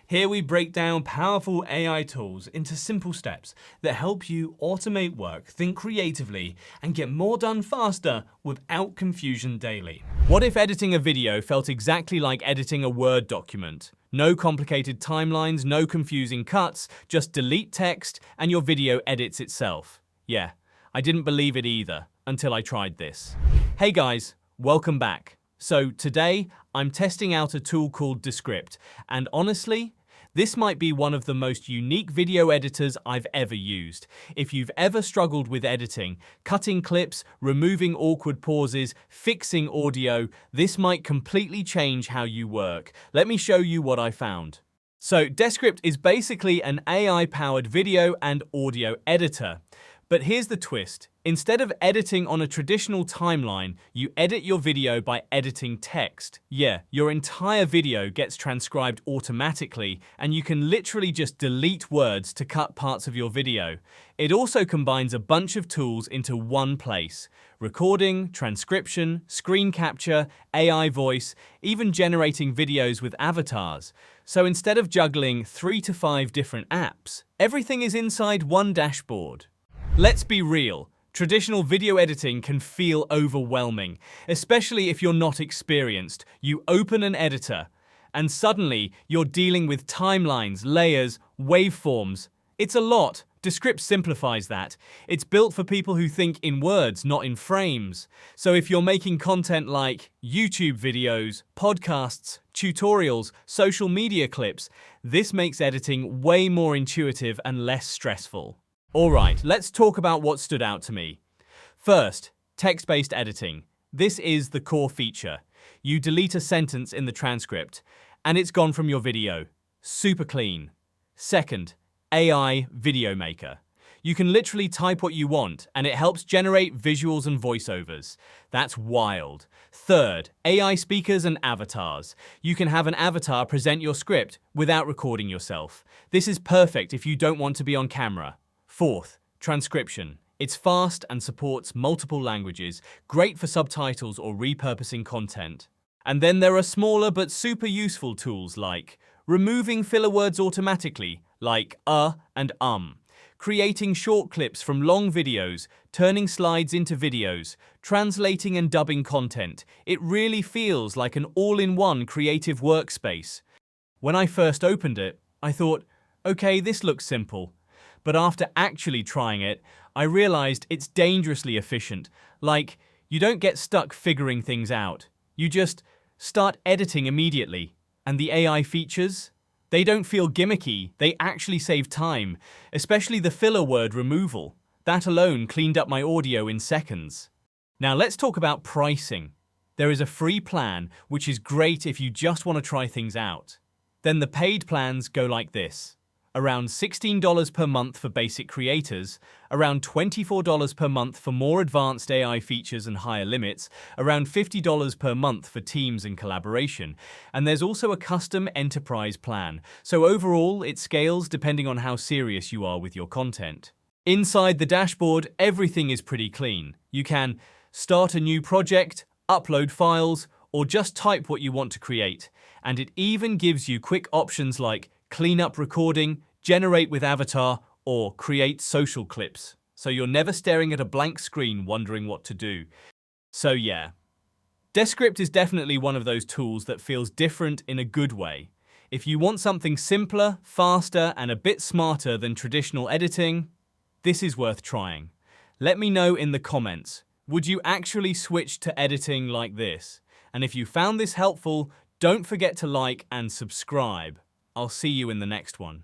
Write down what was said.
Here we break down powerful AI tools into simple steps that help you automate work, think creatively, and get more done faster without confusion daily. What if editing a video felt exactly like editing a Word document? No complicated timelines, no confusing cuts, just delete text and your video edits itself. Yeah, I didn't believe it either until I tried this. Hey guys, welcome back. So today, I'm testing out a tool called Descript, and honestly, this might be one of the most unique video editors I've ever used. If you've ever struggled with editing, cutting clips, removing awkward pauses, fixing audio, this might completely change how you work. Let me show you what I found. So, Descript is basically an AI-powered video and audio editor. But here's the twist. Instead of editing on a traditional timeline, you edit your video by editing text. Yeah, your entire video gets transcribed automatically, and you can literally just delete words to cut parts of your video. It also combines a bunch of tools into one place: recording, transcription, screen capture, AI voice, even generating videos with avatars. So instead of juggling 3 to 5 different apps, everything is inside one dashboard. Let's be real. Traditional video editing can feel overwhelming, especially if you're not experienced. You open an editor, and suddenly you're dealing with timelines, layers, waveforms. It's a lot. Descript simplifies that. It's built for people who think in words, not in frames. So if you're making content like YouTube videos, podcasts, tutorials, social media clips, this makes editing way more intuitive and less stressful. Alright, let's talk about what stood out to me. First, text-based editing. This is the core feature. You delete a sentence in the transcript, and it's gone from your video. Super clean. Second, AI Video Maker. You can literally type what you want, and it helps generate visuals and voiceovers. That's wild. Third, AI speakers and avatars. You can have an avatar present your script without recording yourself. This is perfect if you don't want to be on camera. Fourth, transcription. It's fast and supports multiple languages, great for subtitles or repurposing content. And then there are smaller but super useful tools like removing filler words automatically, like and creating short clips from long videos, turning slides into videos, translating and dubbing content. It really feels like an all-in-one creative workspace. When I first opened it, I thought, okay, this looks simple. But after actually trying it, I realized it's dangerously efficient. Like, you don't get stuck figuring things out. You just start editing immediately. And the AI features? They don't feel gimmicky, they actually save time, especially the filler word removal. That alone cleaned up my audio in seconds. Now let's talk about pricing. There is a free plan, which is great if you just want to try things out. Then the paid plans go like this. Around $16 per month for basic creators, around $24 per month for more advanced AI features and higher limits, around $50 per month for teams and collaboration, and there's also a custom enterprise plan, so overall it scales depending on how serious you are with your content. Inside the dashboard, everything is pretty clean. You can start a new project, upload files, or just type what you want to create, and it even gives you quick options like clean up recording, generate with avatar, or create social clips. So you're never staring at a blank screen wondering what to do. So yeah, Descript is definitely one of those tools that feels different in a good way. If you want something simpler, faster, and a bit smarter than traditional editing, this is worth trying. Let me know in the comments, would you actually switch to editing like this? And if you found this helpful, don't forget to like and subscribe. I'll see you in the next one.